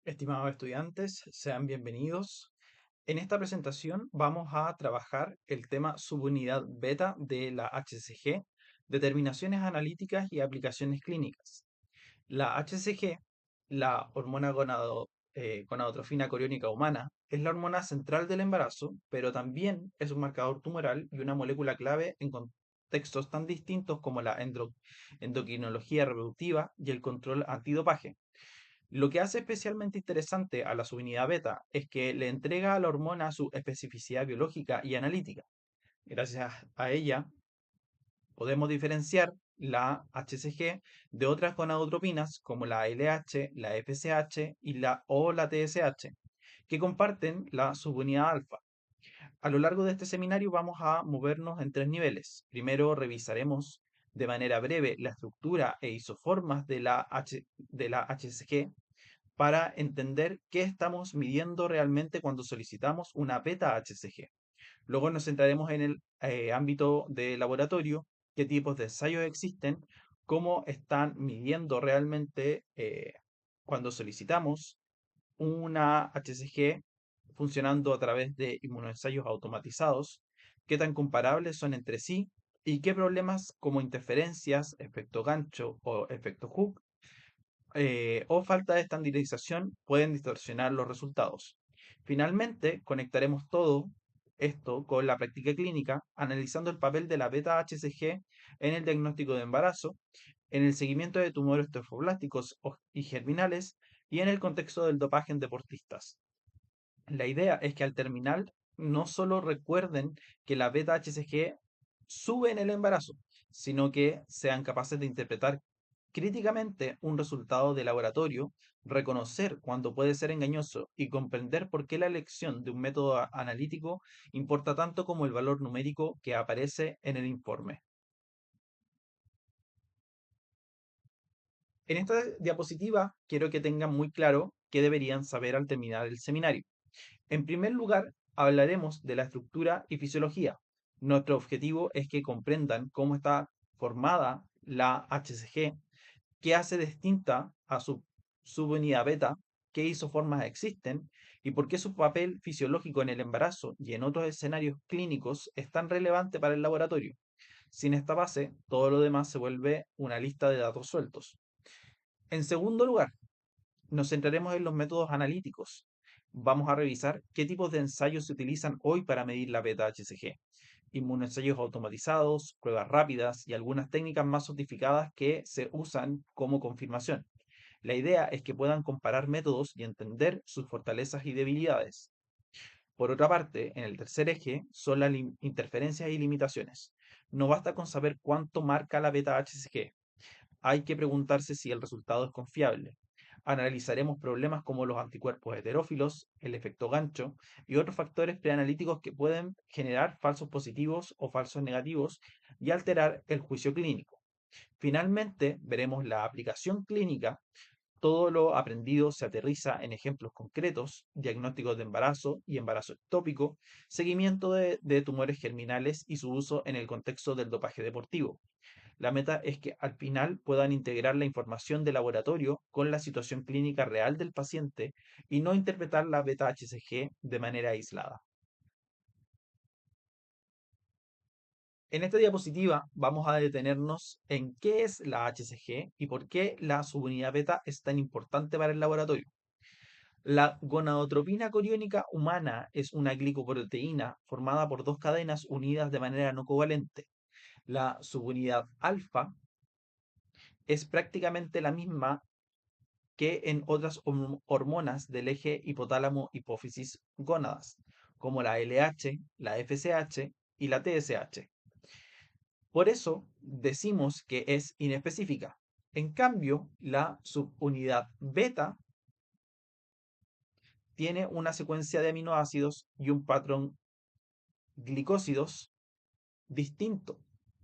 Estimados estudiantes, sean bienvenidos. En esta presentación vamos a trabajar el tema subunidad beta de la HCG, determinaciones analíticas y aplicaciones clínicas. La HCG, la hormona gonadotrofina coriónica humana, es la hormona central del embarazo, pero también es un marcador tumoral y una molécula clave en contextos tan distintos como la endocrinología reproductiva y el control antidopaje. Lo que hace especialmente interesante a la subunidad beta es que le entrega a la hormona su especificidad biológica y analítica. Gracias a ella podemos diferenciar la HCG de otras gonadotropinas como la LH, la FSH o la TSH, que comparten la subunidad alfa. A lo largo de este seminario vamos a movernos en tres niveles. Primero revisaremos de manera breve la estructura e isoformas de la HCG para entender qué estamos midiendo realmente cuando solicitamos una beta HCG. Luego nos centraremos en el ámbito de laboratorio, qué tipos de ensayos existen, cómo están midiendo realmente cuando solicitamos una HCG funcionando a través de inmunoensayos automatizados, qué tan comparables son entre sí y qué problemas como interferencias, efecto gancho o efecto hook o falta de estandarización pueden distorsionar los resultados. Finalmente, conectaremos todo esto con la práctica clínica, analizando el papel de la beta-HCG en el diagnóstico de embarazo, en el seguimiento de tumores trofoblásticos y germinales y en el contexto del dopaje en deportistas. La idea es que al terminar no solo recuerden que la beta-HCG sube en el embarazo, sino que sean capaces de interpretar críticamente un resultado de laboratorio, reconocer cuándo puede ser engañoso y comprender por qué la elección de un método analítico importa tanto como el valor numérico que aparece en el informe. En esta diapositiva quiero que tengan muy claro qué deberían saber al terminar el seminario. En primer lugar, hablaremos de la estructura y fisiología. Nuestro objetivo es que comprendan cómo está formada la HCG, qué hace distinta a su subunidad beta, qué isoformas existen y por qué su papel fisiológico en el embarazo y en otros escenarios clínicos es tan relevante para el laboratorio. Sin esta base, todo lo demás se vuelve una lista de datos sueltos. En segundo lugar, nos centraremos en los métodos analíticos. Vamos a revisar qué tipos de ensayos se utilizan hoy para medir la beta-HCG. Inmunoensayos automatizados, pruebas rápidas y algunas técnicas más sofisticadas que se usan como confirmación. La idea es que puedan comparar métodos y entender sus fortalezas y debilidades. Por otra parte, en el tercer eje son las interferencias y limitaciones. No basta con saber cuánto marca la beta-HCG. Hay que preguntarse si el resultado es confiable. Analizaremos problemas como los anticuerpos heterófilos, el efecto gancho y otros factores preanalíticos que pueden generar falsos positivos o falsos negativos y alterar el juicio clínico. Finalmente, veremos la aplicación clínica. Todo lo aprendido se aterriza en ejemplos concretos, diagnósticos de embarazo y embarazo ectópico, seguimiento de tumores germinales y su uso en el contexto del dopaje deportivo. La meta es que al final puedan integrar la información de laboratorio con la situación clínica real del paciente y no interpretar la beta-HCG de manera aislada. En esta diapositiva vamos a detenernos en qué es la HCG y por qué la subunidad beta es tan importante para el laboratorio. La gonadotropina coriónica humana es una glicoproteína formada por dos cadenas unidas de manera no covalente. La subunidad alfa es prácticamente la misma que en otras hormonas del eje hipotálamo-hipófisis gónadas, como la LH, la FSH y la TSH. Por eso decimos que es inespecífica. En cambio, la subunidad beta tiene una secuencia de aminoácidos y un patrón glicósidos distinto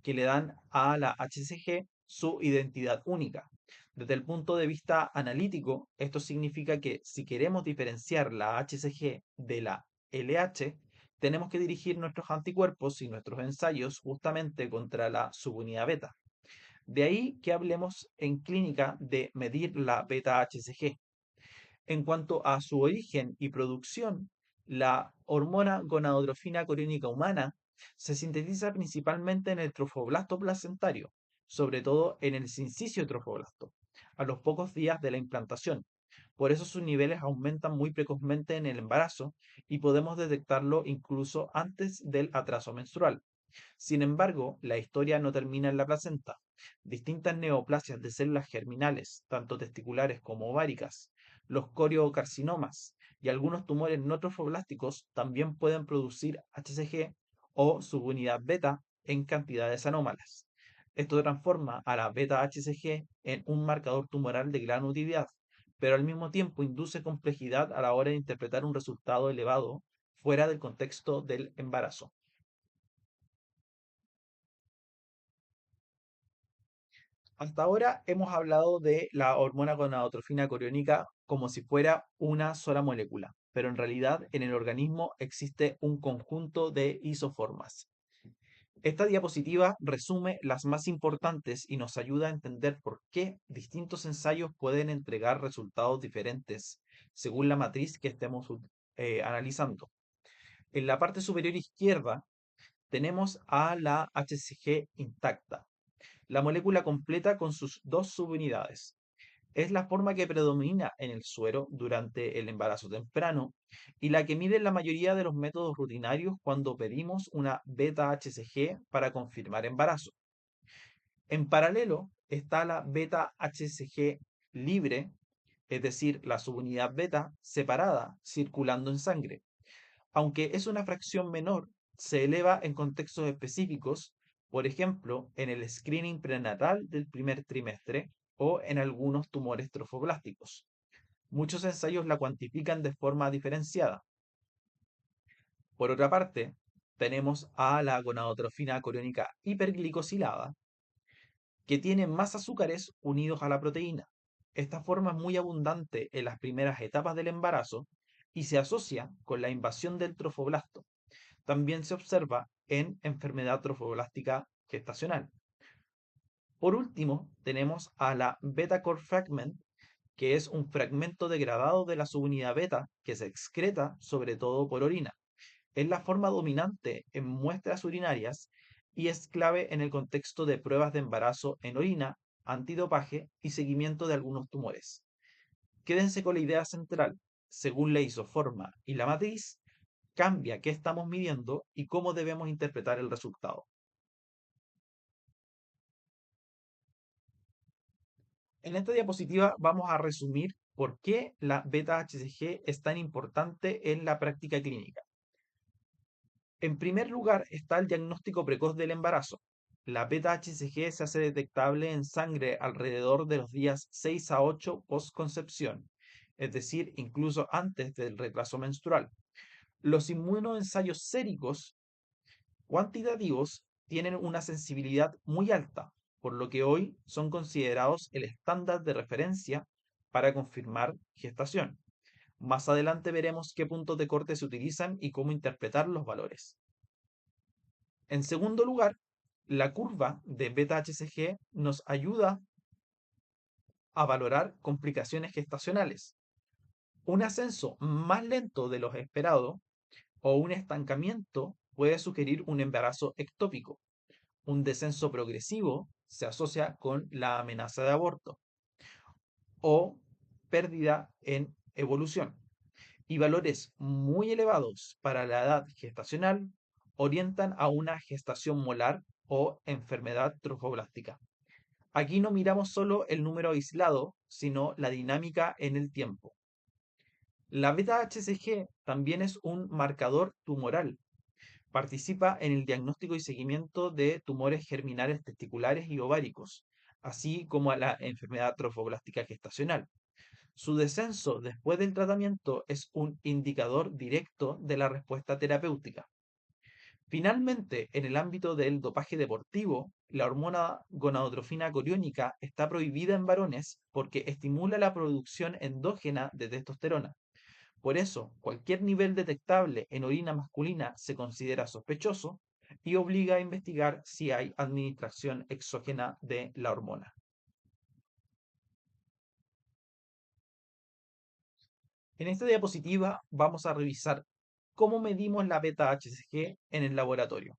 que le dan a la HCG su identidad única. Desde el punto de vista analítico, esto significa que si queremos diferenciar la HCG de la LH, tenemos que dirigir nuestros anticuerpos y nuestros ensayos justamente contra la subunidad beta. De ahí que hablemos en clínica de medir la beta-HCG. En cuanto a su origen y producción, la hormona gonadotrofina coriónica humana se sintetiza principalmente en el trofoblasto placentario, sobre todo en el sincicio trofoblasto, a los pocos días de la implantación. Por eso sus niveles aumentan muy precozmente en el embarazo y podemos detectarlo incluso antes del atraso menstrual. Sin embargo, la historia no termina en la placenta. Distintas neoplasias de células germinales, tanto testiculares como ováricas, los coriocarcinomas y algunos tumores no trofoblásticos también pueden producir HCG o subunidad beta en cantidades anómalas. Esto transforma a la beta-HCG en un marcador tumoral de gran utilidad, pero al mismo tiempo induce complejidad a la hora de interpretar un resultado elevado fuera del contexto del embarazo. Hasta ahora hemos hablado de la hormona gonadotrofina coriónica como si fuera una sola molécula, pero en realidad en el organismo existe un conjunto de isoformas. Esta diapositiva resume las más importantes y nos ayuda a entender por qué distintos ensayos pueden entregar resultados diferentes según la matriz que estemos analizando. En la parte superior izquierda tenemos a la HCG intacta, la molécula completa con sus dos subunidades. Es la forma que predomina en el suero durante el embarazo temprano y la que mide en la mayoría de los métodos rutinarios cuando pedimos una beta-HCG para confirmar embarazo. En paralelo está la beta-HCG libre, es decir, la subunidad beta separada circulando en sangre. Aunque es una fracción menor, se eleva en contextos específicos, por ejemplo, en el screening prenatal del primer trimestre o en algunos tumores trofoblásticos. Muchos ensayos la cuantifican de forma diferenciada. Por otra parte, tenemos a la gonadotrofina coriónica hiperglicosilada, que tiene más azúcares unidos a la proteína. Esta forma es muy abundante en las primeras etapas del embarazo y se asocia con la invasión del trofoblasto. También se observa en enfermedad trofoblástica gestacional. Por último, tenemos a la beta-core fragment, que es un fragmento degradado de la subunidad beta que se excreta sobre todo por orina. Es la forma dominante en muestras urinarias y es clave en el contexto de pruebas de embarazo en orina, antidopaje y seguimiento de algunos tumores. Quédense con la idea central. Según la isoforma y la matriz, cambia qué estamos midiendo y cómo debemos interpretar el resultado. En esta diapositiva vamos a resumir por qué la beta-HCG es tan importante en la práctica clínica. En primer lugar está el diagnóstico precoz del embarazo. La beta-HCG se hace detectable en sangre alrededor de los días 6 a 8 postconcepción, es decir, incluso antes del retraso menstrual. Los inmunoensayos séricos cuantitativos tienen una sensibilidad muy alta, por lo que hoy son considerados el estándar de referencia para confirmar gestación. Más adelante veremos qué puntos de corte se utilizan y cómo interpretar los valores. En segundo lugar, la curva de beta-HCG nos ayuda a valorar complicaciones gestacionales. Un ascenso más lento de lo esperado o un estancamiento puede sugerir un embarazo ectópico. Un descenso progresivo se asocia con la amenaza de aborto o pérdida en evolución. Y valores muy elevados para la edad gestacional orientan a una gestación molar o enfermedad trofoblástica. Aquí no miramos solo el número aislado, sino la dinámica en el tiempo. La beta-HCG también es un marcador tumoral. Participa en el diagnóstico y seguimiento de tumores germinales testiculares y ováricos, así como a la enfermedad trofoblástica gestacional. Su descenso después del tratamiento es un indicador directo de la respuesta terapéutica. Finalmente, en el ámbito del dopaje deportivo, la hormona gonadotrofina coriónica está prohibida en varones porque estimula la producción endógena de testosterona. Por eso, cualquier nivel detectable en orina masculina se considera sospechoso y obliga a investigar si hay administración exógena de la hormona. En esta diapositiva vamos a revisar cómo medimos la beta-HCG en el laboratorio.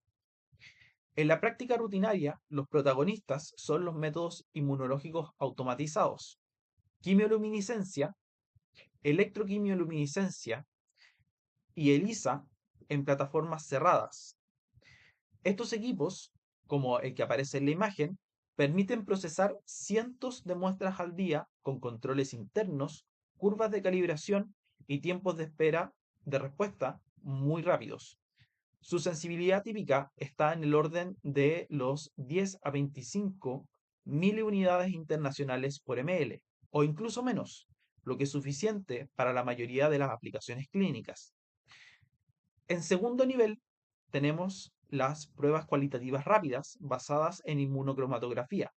En la práctica rutinaria, los protagonistas son los métodos inmunológicos automatizados, quimioluminiscencia, electroquimioluminiscencia y ELISA en plataformas cerradas. Estos equipos, como el que aparece en la imagen, permiten procesar cientos de muestras al día con controles internos, curvas de calibración y tiempos de espera de respuesta muy rápidos. Su sensibilidad típica está en el orden de los 10 a 25 miliunidades internacionales por ml, o incluso menos, lo que es suficiente para la mayoría de las aplicaciones clínicas. En segundo nivel, tenemos las pruebas cualitativas rápidas basadas en inmunocromatografía.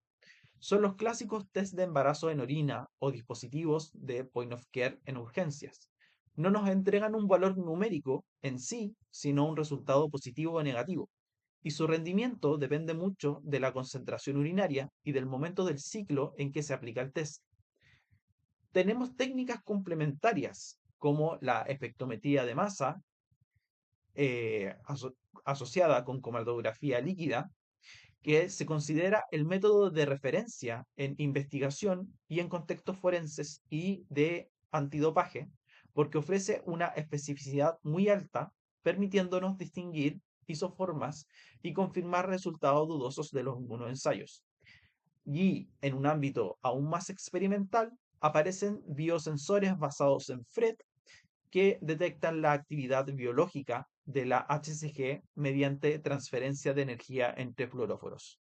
Son los clásicos test de embarazo en orina o dispositivos de point of care en urgencias. No nos entregan un valor numérico en sí, sino un resultado positivo o negativo. Y su rendimiento depende mucho de la concentración urinaria y del momento del ciclo en que se aplica el test. Tenemos técnicas complementarias como la espectrometría de masa, aso asociada con cromatografía líquida, que se considera el método de referencia en investigación y en contextos forenses y de antidopaje, porque ofrece una especificidad muy alta, permitiéndonos distinguir isoformas y confirmar resultados dudosos de los inmunoensayos. Y en un ámbito aún más experimental, aparecen biosensores basados en FRET que detectan la actividad biológica de la HCG mediante transferencia de energía entre fluoróforos.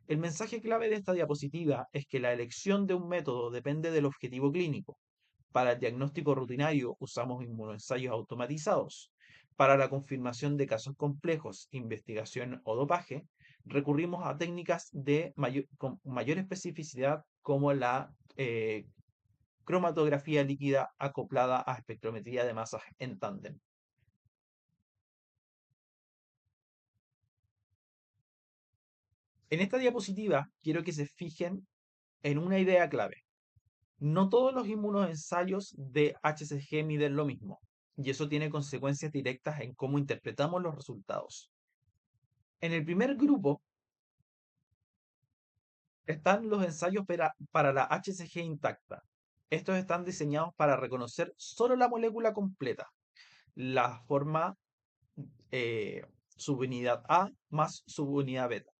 El mensaje clave de esta diapositiva es que la elección de un método depende del objetivo clínico. Para el diagnóstico rutinario usamos inmunoensayos automatizados. Para la confirmación de casos complejos, investigación o dopaje, recurrimos a técnicas con mayor especificidad como la cromatografía líquida acoplada a espectrometría de masas en tándem. En esta diapositiva quiero que se fijen en una idea clave. No todos los inmunoensayos de HCG miden lo mismo, y eso tiene consecuencias directas en cómo interpretamos los resultados. En el primer grupo están los ensayos para la HCG intacta. Estos están diseñados para reconocer solo la molécula completa, la forma eh, subunidad A más subunidad beta.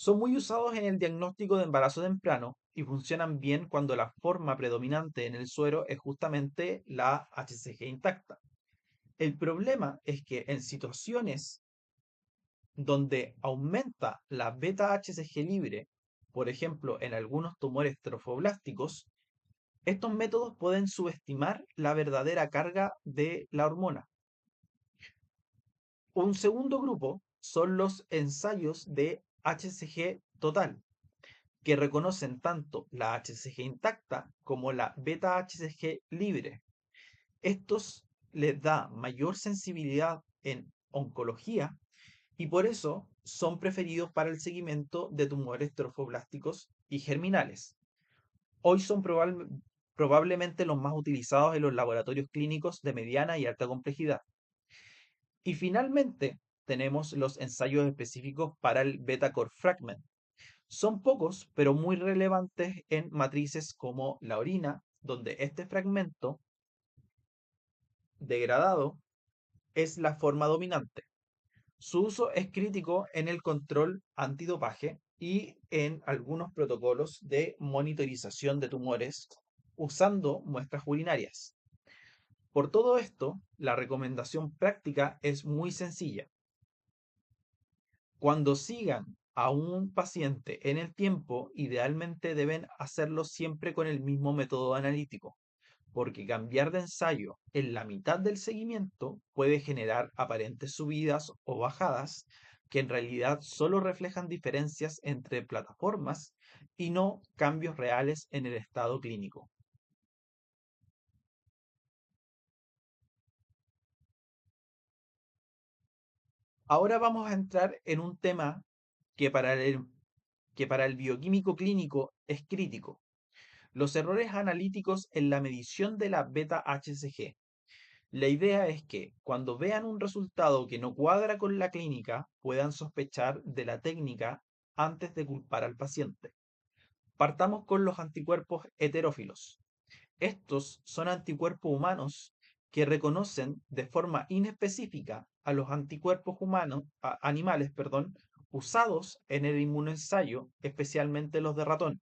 Son muy usados en el diagnóstico de embarazo temprano y funcionan bien cuando la forma predominante en el suero es justamente la HCG intacta. El problema es que en situaciones donde aumenta la beta-HCG libre, por ejemplo en algunos tumores trofoblásticos, estos métodos pueden subestimar la verdadera carga de la hormona. Un segundo grupo son los ensayos de HCG total, que reconocen tanto la HCG intacta como la beta-HCG libre. Estos les da mayor sensibilidad en oncología y por eso son preferidos para el seguimiento de tumores trofoblásticos y germinales. Hoy son probablemente los más utilizados en los laboratorios clínicos de mediana y alta complejidad. Y finalmente tenemos los ensayos específicos para el beta-core fragment. Son pocos, pero muy relevantes en matrices como la orina, donde este fragmento degradado es la forma dominante. Su uso es crítico en el control antidopaje y en algunos protocolos de monitorización de tumores usando muestras urinarias. Por todo esto, la recomendación práctica es muy sencilla. Cuando sigan a un paciente en el tiempo, idealmente deben hacerlo siempre con el mismo método analítico, porque cambiar de ensayo en la mitad del seguimiento puede generar aparentes subidas o bajadas que en realidad solo reflejan diferencias entre plataformas y no cambios reales en el estado clínico. Ahora vamos a entrar en un tema que para el bioquímico clínico es crítico. Los errores analíticos en la medición de la beta-HCG. La idea es que cuando vean un resultado que no cuadra con la clínica, puedan sospechar de la técnica antes de culpar al paciente. Partamos con los anticuerpos heterófilos. Estos son anticuerpos humanos que reconocen de forma inespecífica a los anticuerpos animales, usados en el inmunoensayo, especialmente los de ratón.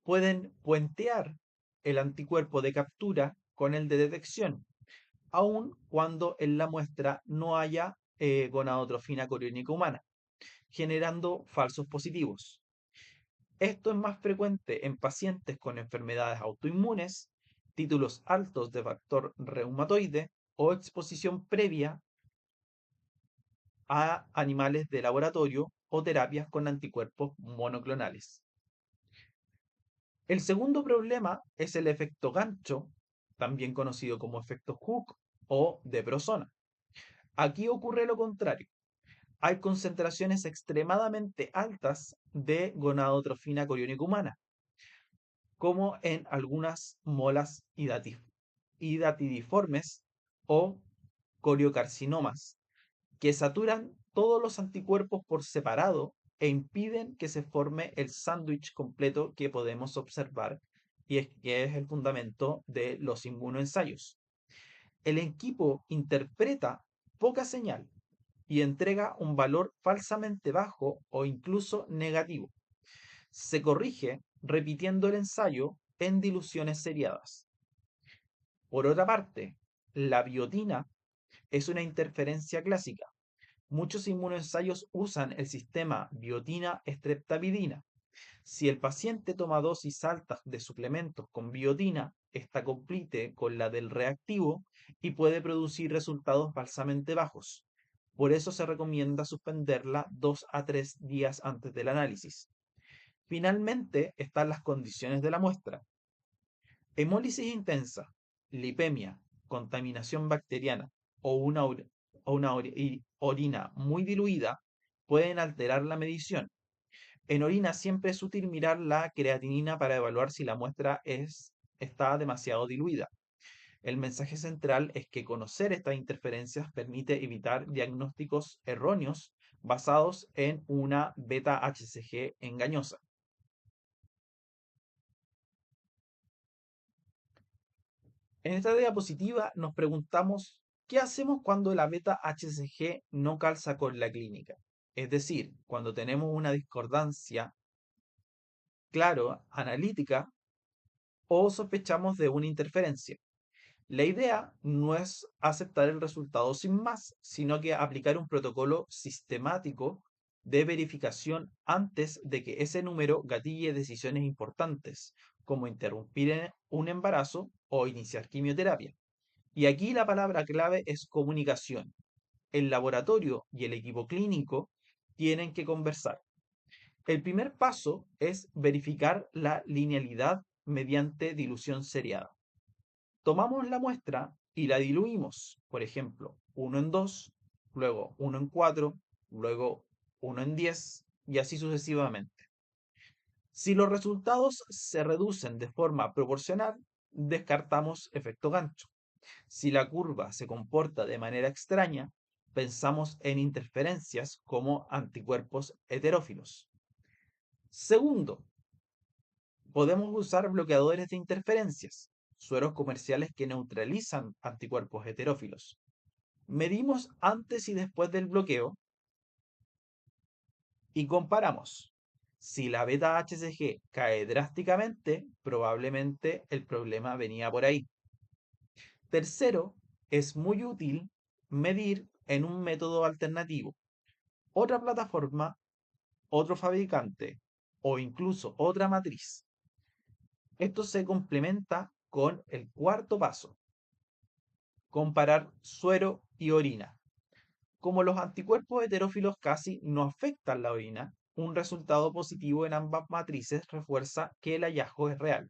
Pueden puentear el anticuerpo de captura con el de detección, aun cuando en la muestra no haya gonadotrofina coriónica humana, generando falsos positivos. Esto es más frecuente en pacientes con enfermedades autoinmunes, títulos altos de factor reumatoide o exposición previa a animales de laboratorio o terapias con anticuerpos monoclonales. El segundo problema es el efecto gancho, también conocido como efecto Hooke o de prosona. Aquí ocurre lo contrario. Hay concentraciones extremadamente altas de gonadotrofina coriónica humana, como en algunas molas hidatidiformes o coriocarcinomas, que saturan todos los anticuerpos por separado e impiden que se forme el sándwich completo que podemos observar y que es el fundamento de los inmunoensayos. El equipo interpreta poca señal y entrega un valor falsamente bajo o incluso negativo. Se corrige repitiendo el ensayo en diluciones seriadas. Por otra parte, la biotina es una interferencia clásica. Muchos inmunoensayos usan el sistema biotina-streptavidina. Si el paciente toma dosis altas de suplementos con biotina, esta compite con la del reactivo y puede producir resultados falsamente bajos. Por eso se recomienda suspenderla 2 a 3 días antes del análisis. Finalmente están las condiciones de la muestra. Hemólisis intensa, lipemia, contaminación bacteriana o una orina muy diluida pueden alterar la medición. En orina siempre es útil mirar la creatinina para evaluar si la muestra está demasiado diluida. El mensaje central es que conocer estas interferencias permite evitar diagnósticos erróneos basados en una beta-HCG engañosa. En esta diapositiva nos preguntamos qué hacemos cuando la beta-HCG no calza con la clínica. Es decir, cuando tenemos una discordancia, claro, analítica o sospechamos de una interferencia. La idea no es aceptar el resultado sin más, sino que aplicar un protocolo sistemático de verificación antes de que ese número gatille decisiones importantes, como interrumpir un embarazo o iniciar quimioterapia. Y aquí la palabra clave es comunicación. El laboratorio y el equipo clínico tienen que conversar. El primer paso es verificar la linealidad mediante dilución seriada. Tomamos la muestra y la diluimos, por ejemplo, 1 en 2, luego 1 en 4, luego 1 en 10 y así sucesivamente. Si los resultados se reducen de forma proporcional, descartamos efecto gancho. Si la curva se comporta de manera extraña, pensamos en interferencias como anticuerpos heterófilos. Segundo, podemos usar bloqueadores de interferencias, sueros comerciales que neutralizan anticuerpos heterófilos. Medimos antes y después del bloqueo y comparamos. Si la beta-HCG cae drásticamente, probablemente el problema venía por ahí. Tercero, es muy útil medir en un método alternativo. Otra plataforma, otro fabricante o incluso otra matriz. Esto se complementa con el cuarto paso, comparar suero y orina. Como los anticuerpos heterófilos casi no afectan la orina, un resultado positivo en ambas matrices refuerza que el hallazgo es real.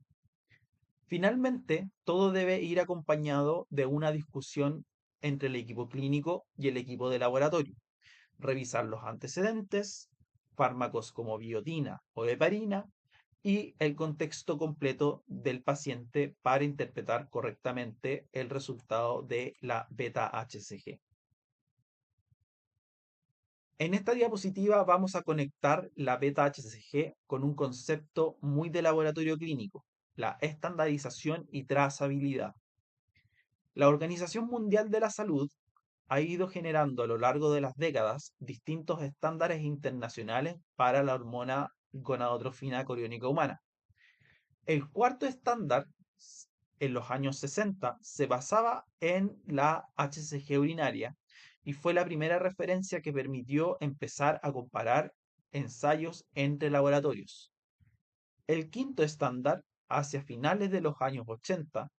Finalmente, todo debe ir acompañado de una discusión entre el equipo clínico y el equipo de laboratorio. Revisar los antecedentes, fármacos como biotina o heparina, y el contexto completo del paciente para interpretar correctamente el resultado de la beta-HCG. En esta diapositiva vamos a conectar la beta-HCG con un concepto muy de laboratorio clínico, la estandarización y trazabilidad. La Organización Mundial de la Salud ha ido generando a lo largo de las décadas distintos estándares internacionales para la hormona gonadotrofina coriónica humana. El cuarto estándar, en los años 60, se basaba en la HCG urinaria y fue la primera referencia que permitió empezar a comparar ensayos entre laboratorios. El quinto estándar, hacia finales de los años 80,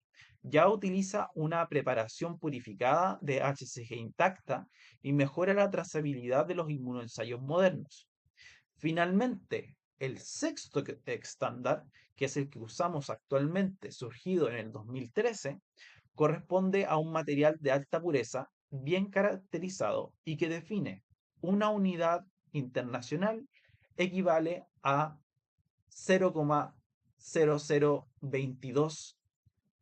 ya utiliza una preparación purificada de HCG intacta y mejora la trazabilidad de los inmunoensayos modernos. Finalmente, el sexto estándar, que es el que usamos actualmente, surgido en el 2013, corresponde a un material de alta pureza, bien caracterizado y que define una unidad internacional equivale a 0,0022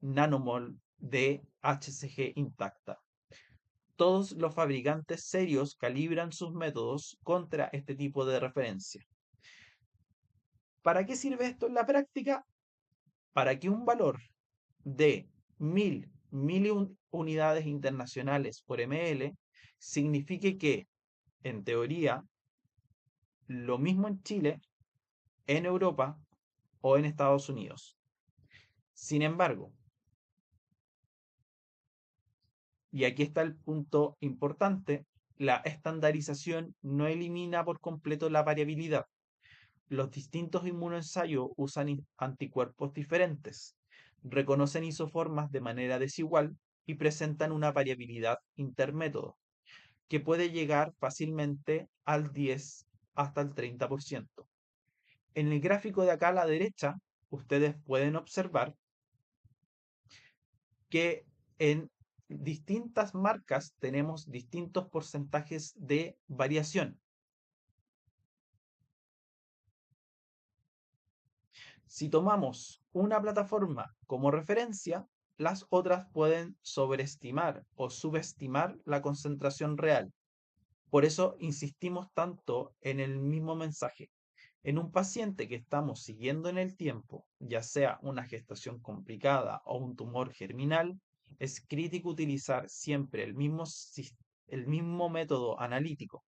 nanomol de HCG intacta. Todos los fabricantes serios calibran sus métodos contra este tipo de referencia. ¿Para qué sirve esto en la práctica? Para que un valor de 1000 unidades internacionales por ml signifique que, en teoría, lo mismo en Chile, en Europa o en Estados Unidos. Sin embargo, y aquí está el punto importante, la estandarización no elimina por completo la variabilidad. Los distintos inmunoensayos usan anticuerpos diferentes, reconocen isoformas de manera desigual y presentan una variabilidad intermétodo, que puede llegar fácilmente al 10 hasta el 30%. En el gráfico de acá a la derecha, ustedes pueden observar que en distintas marcas tenemos distintos porcentajes de variación. Si tomamos una plataforma como referencia, las otras pueden sobreestimar o subestimar la concentración real. Por eso insistimos tanto en el mismo mensaje. En un paciente que estamos siguiendo en el tiempo, ya sea una gestación complicada o un tumor germinal, es crítico utilizar siempre el mismo método analítico.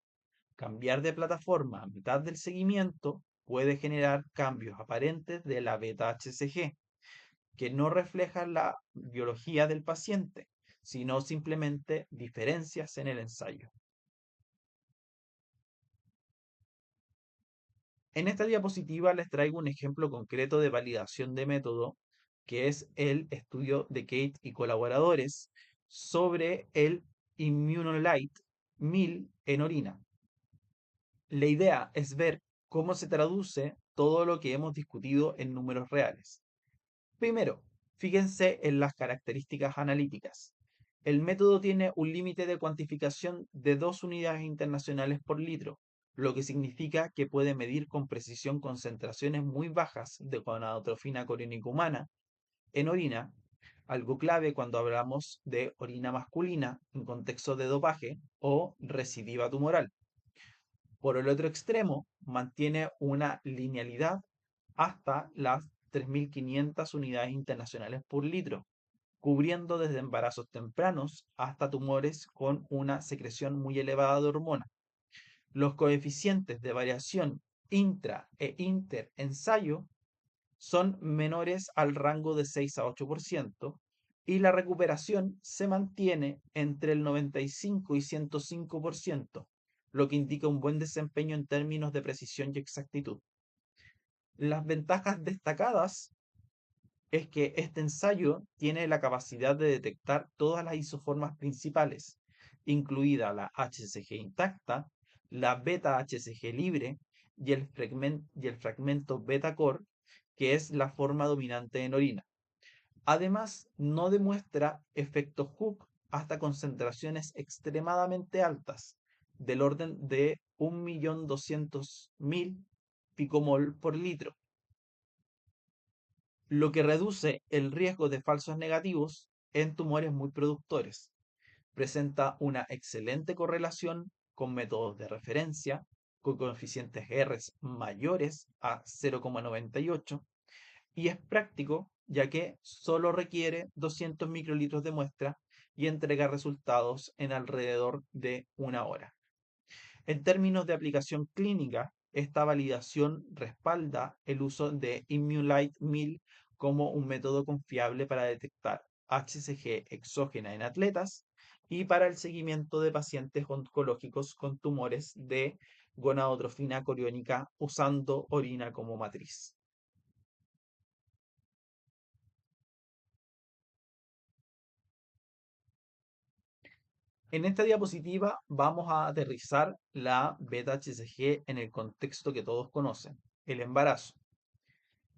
Cambiar de plataforma a mitad del seguimiento puede generar cambios aparentes de la beta-HCG, que no reflejan la biología del paciente, sino simplemente diferencias en el ensayo. En esta diapositiva les traigo un ejemplo concreto de validación de método, que es el estudio de Kate y colaboradores sobre el Immunolite 1000 en orina. La idea es ver cómo se traduce todo lo que hemos discutido en números reales. Primero, fíjense en las características analíticas. El método tiene un límite de cuantificación de 2 unidades internacionales por litro, lo que significa que puede medir con precisión concentraciones muy bajas de gonadotrofina coriónica humana en orina, algo clave cuando hablamos de orina masculina en contexto de dopaje o recidiva tumoral. Por el otro extremo, mantiene una linealidad hasta las 3.500 unidades internacionales por litro, cubriendo desde embarazos tempranos hasta tumores con una secreción muy elevada de hormona. Los coeficientes de variación intra e interensayo son menores al rango de 6 a 8% y la recuperación se mantiene entre el 95 y 105%, lo que indica un buen desempeño en términos de precisión y exactitud. Las ventajas destacadas es que este ensayo tiene la capacidad de detectar todas las isoformas principales, incluida la HCG intacta, la beta-HCG libre y el fragmento beta-core, que es la forma dominante en orina. Además, no demuestra efectos Hooke hasta concentraciones extremadamente altas, del orden de 1.200.000 picomol por litro. lo que reduce el riesgo de falsos negativos en tumores muy productores. Presenta una excelente correlación con métodos de referencia, con coeficientes R mayores a 0,98 y es práctico ya que solo requiere 200 microlitros de muestra y entrega resultados en alrededor de una hora. En términos de aplicación clínica, esta validación respalda el uso de ImmuLite 1000 como un método confiable para detectar HCG exógena en atletas y para el seguimiento de pacientes oncológicos con tumores de gonadotrofina coriónica usando orina como matriz. En esta diapositiva vamos a aterrizar la beta-HCG en el contexto que todos conocen, el embarazo.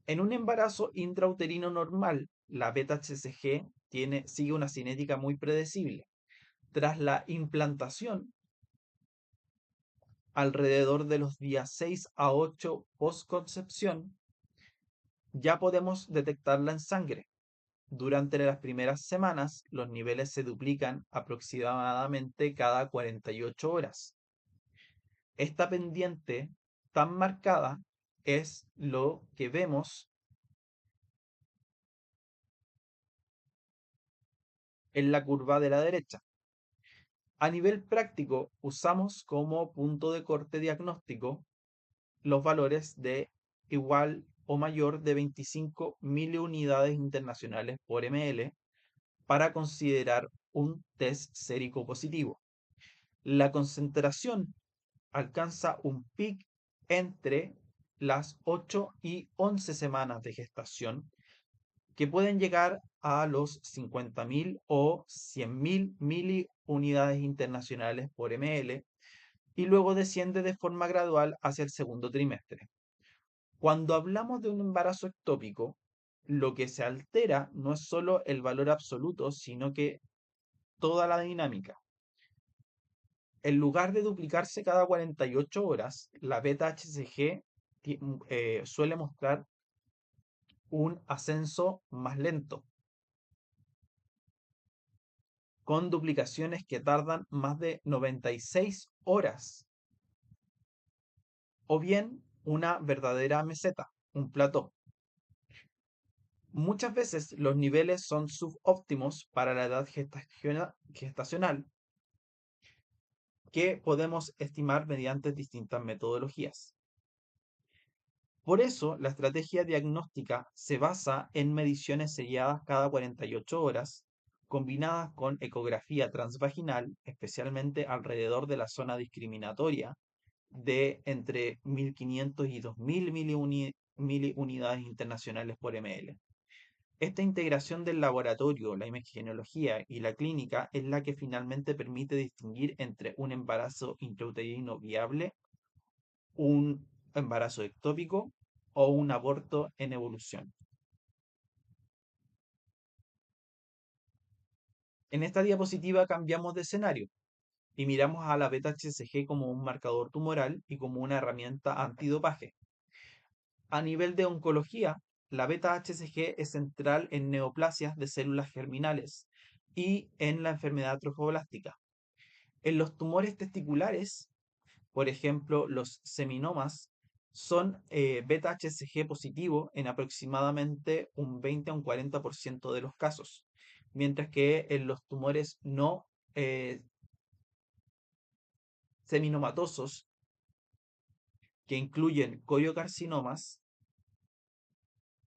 En un embarazo intrauterino normal, la beta-HCG sigue una cinética muy predecible. Tras la implantación, alrededor de los días 6 a 8 postconcepción, ya podemos detectarla en sangre. Durante las primeras semanas, los niveles se duplican aproximadamente cada 48 horas. Esta pendiente tan marcada es lo que vemos en la curva de la derecha. A nivel práctico, usamos como punto de corte diagnóstico los valores de igual o mayor de 25 miliunidades internacionales por ml para considerar un test sérico positivo. La concentración alcanza un pic entre las 8 y 11 semanas de gestación, que pueden llegar a los 50.000 o 100.000 miliunidades internacionales por ml y luego desciende de forma gradual hacia el segundo trimestre. Cuando hablamos de un embarazo ectópico, lo que se altera no es solo el valor absoluto, sino que toda la dinámica. En lugar de duplicarse cada 48 horas, la beta-HCG suele mostrar un ascenso más lento, con duplicaciones que tardan más de 96 horas, o bien una verdadera meseta, un plató. Muchas veces los niveles son subóptimos para la edad gestacional que podemos estimar mediante distintas metodologías. Por eso, la estrategia diagnóstica se basa en mediciones seriadas cada 48 horas, combinadas con ecografía transvaginal, especialmente alrededor de la zona discriminatoria de entre 1500 y 2000 miliunidades internacionales por ml. Esta integración del laboratorio, la imagenología y la clínica es la que finalmente permite distinguir entre un embarazo intrauterino viable, un embarazo ectópico o un aborto en evolución. En esta diapositiva cambiamos de escenario y miramos a la beta-HCG como un marcador tumoral y como una herramienta antidopaje. A nivel de oncología, la beta-HCG es central en neoplasias de células germinales y en la enfermedad trofoblástica. En los tumores testiculares, por ejemplo, los seminomas, son beta-HCG positivo en aproximadamente un 20 a un 40% de los casos, mientras que en los tumores no eh, seminomatosos, que incluyen coriocarcinomas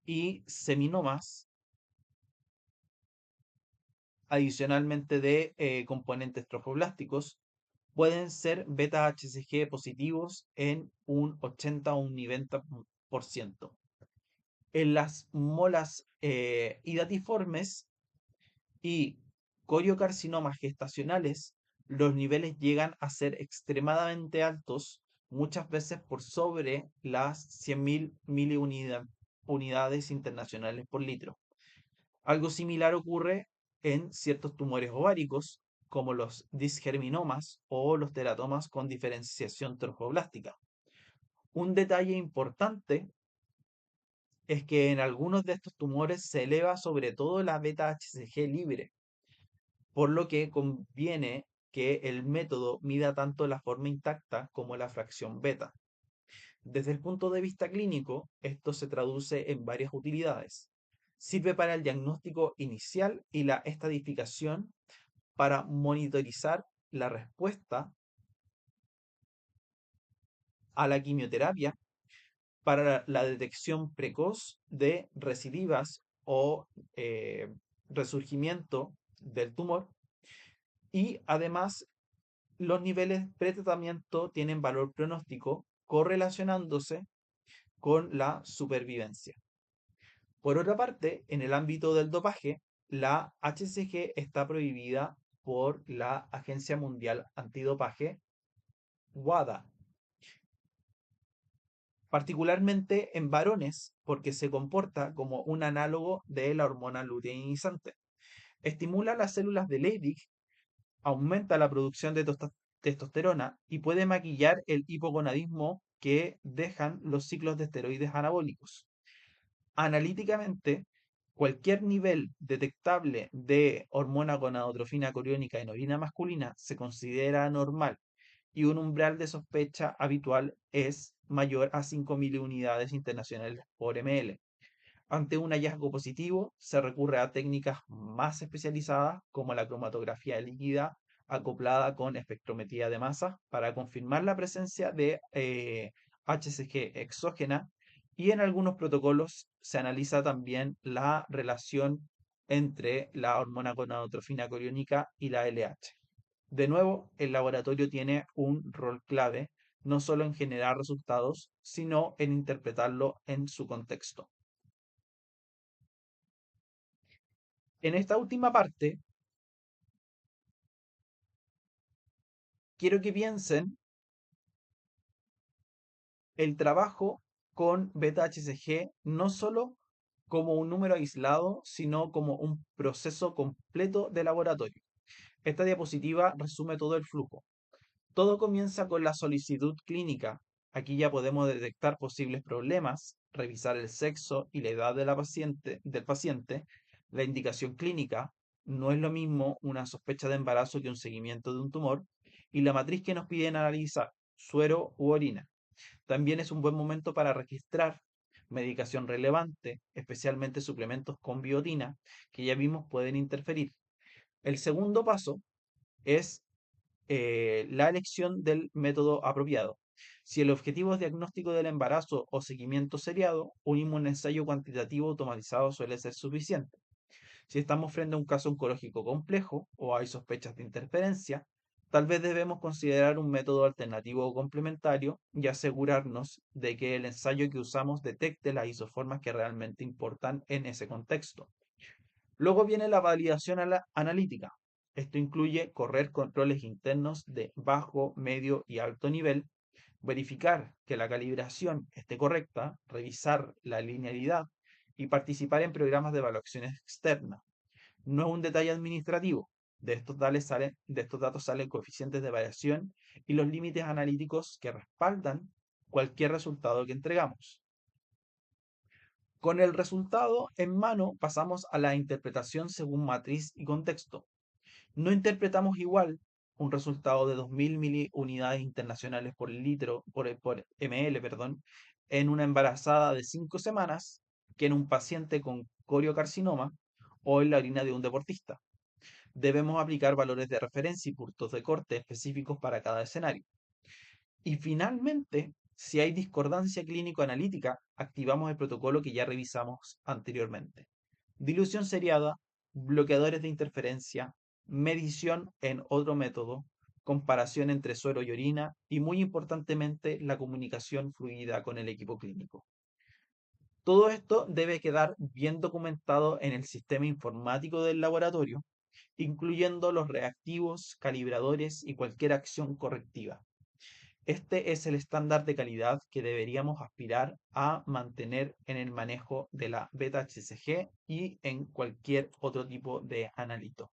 y seminomas, adicionalmente de componentes trofoblásticos, pueden ser beta-HCG positivos en un 80 o un 90%. En las molas hidatiformes y coriocarcinomas gestacionales, los niveles llegan a ser extremadamente altos, muchas veces por sobre las 100.000 miliunidades internacionales por litro. Algo similar ocurre en ciertos tumores ováricos, como los disgerminomas o los teratomas con diferenciación trofoblástica. Un detalle importante es que en algunos de estos tumores se eleva sobre todo la beta-HCG libre, por lo que conviene que el método mida tanto la forma intacta como la fracción beta. Desde el punto de vista clínico, esto se traduce en varias utilidades. Sirve para el diagnóstico inicial y la estadificación, para monitorizar la respuesta a la quimioterapia, para la detección precoz de recidivas o resurgimiento del tumor, y además los niveles pretratamiento tienen valor pronóstico correlacionándose con la supervivencia. Por otra parte, en el ámbito del dopaje, la HCG está prohibida por la Agencia Mundial Antidopaje, WADA, particularmente en varones, porque se comporta como un análogo de la hormona luteinizante. Estimula las células de Leydig, aumenta la producción de testosterona y puede maquillar el hipogonadismo que dejan los ciclos de esteroides anabólicos. Analíticamente, cualquier nivel detectable de hormona gonadotrofina coriónica en orina masculina se considera normal y un umbral de sospecha habitual es mayor a 5.000 unidades internacionales por ml. Ante un hallazgo positivo, se recurre a técnicas más especializadas como la cromatografía líquida acoplada con espectrometría de masa para confirmar la presencia de HCG exógena, y en algunos protocolos se analiza también la relación entre la hormona gonadotrofina coriónica y la LH. De nuevo, el laboratorio tiene un rol clave, no solo en generar resultados, sino en interpretarlo en su contexto. En esta última parte, quiero que piensen el trabajo con beta-HCG no solo como un número aislado, sino como un proceso completo de laboratorio. Esta diapositiva resume todo el flujo. Todo comienza con la solicitud clínica. Aquí ya podemos detectar posibles problemas, revisar el sexo y la edad de del paciente, la indicación clínica. No es lo mismo una sospecha de embarazo que un seguimiento de un tumor, y la matriz que nos piden analizar, suero u orina. También es un buen momento para registrar medicación relevante, especialmente suplementos con biotina, que ya vimos pueden interferir. El segundo paso es la elección del método apropiado. Si el objetivo es diagnóstico del embarazo o seguimiento seriado, un inmunoensayo cuantitativo automatizado suele ser suficiente. Si estamos frente a un caso oncológico complejo o hay sospechas de interferencia, tal vez debemos considerar un método alternativo o complementario y asegurarnos de que el ensayo que usamos detecte las isoformas que realmente importan en ese contexto. Luego viene la validación analítica. Esto incluye correr controles internos de bajo, medio y alto nivel, verificar que la calibración esté correcta, revisar la linealidad y participar en programas de evaluación externa. No es un detalle administrativo. De estos datos salen coeficientes de variación y los límites analíticos que respaldan cualquier resultado que entregamos. Con el resultado en mano pasamos a la interpretación según matriz y contexto. No interpretamos igual un resultado de 2.000 miliunidades internacionales por litro, por ml, perdón, en una embarazada de 5 semanas que en un paciente con coriocarcinoma o en la orina de un deportista. Debemos aplicar valores de referencia y puntos de corte específicos para cada escenario. Y finalmente, si hay discordancia clínico-analítica, activamos el protocolo que ya revisamos anteriormente. Dilución seriada, bloqueadores de interferencia, medición en otro método, comparación entre suero y orina y, muy importantemente, la comunicación fluida con el equipo clínico. Todo esto debe quedar bien documentado en el sistema informático del laboratorio, incluyendo los reactivos, calibradores y cualquier acción correctiva. Este es el estándar de calidad que deberíamos aspirar a mantener en el manejo de la beta-HCG y en cualquier otro tipo de analito.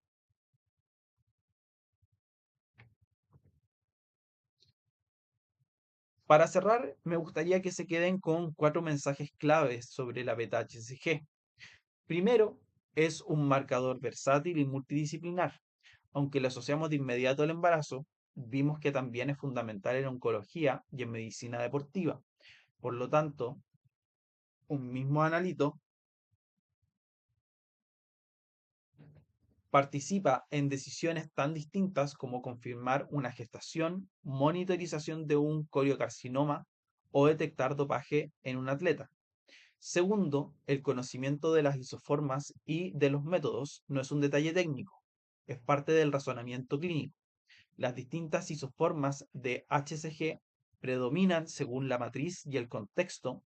Para cerrar, me gustaría que se queden con 4 mensajes claves sobre la beta-HCG. Primero, es un marcador versátil y multidisciplinar. Aunque lo asociamos de inmediato al embarazo, vimos que también es fundamental en oncología y en medicina deportiva. Por lo tanto, un mismo analito participa en decisiones tan distintas como confirmar una gestación, monitorización de un coriocarcinoma o detectar dopaje en un atleta. Segundo, el conocimiento de las isoformas y de los métodos no es un detalle técnico, es parte del razonamiento clínico. Las distintas isoformas de HCG predominan según la matriz y el contexto.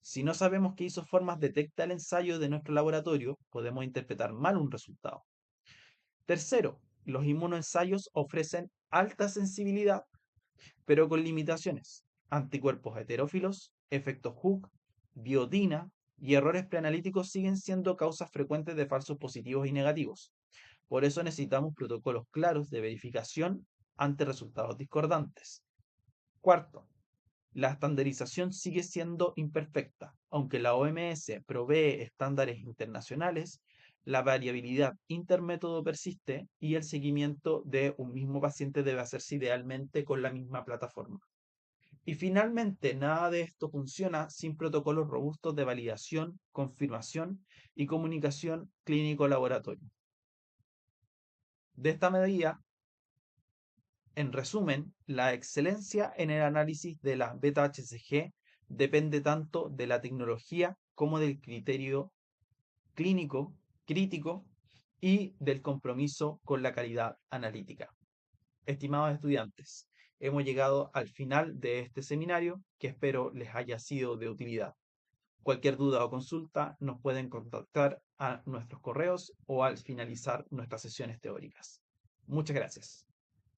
Si no sabemos qué isoformas detecta el ensayo de nuestro laboratorio, podemos interpretar mal un resultado. Tercero, los inmunoensayos ofrecen alta sensibilidad, pero con limitaciones. Anticuerpos heterófilos, efectos Hooke, biotina y errores preanalíticos siguen siendo causas frecuentes de falsos positivos y negativos. Por eso necesitamos protocolos claros de verificación ante resultados discordantes. Cuarto, la estandarización sigue siendo imperfecta. Aunque la OMS provee estándares internacionales, la variabilidad intermétodo persiste y el seguimiento de un mismo paciente debe hacerse idealmente con la misma plataforma. Y finalmente, nada de esto funciona sin protocolos robustos de validación, confirmación y comunicación clínico-laboratorio. De esta medida, en resumen, la excelencia en el análisis de la beta-HCG depende tanto de la tecnología como del criterio clínico, crítico y del compromiso con la calidad analítica. Estimados estudiantes, hemos llegado al final de este seminario que espero les haya sido de utilidad. Cualquier duda o consulta nos pueden contactar a nuestros correos o al finalizar nuestras sesiones teóricas. Muchas gracias.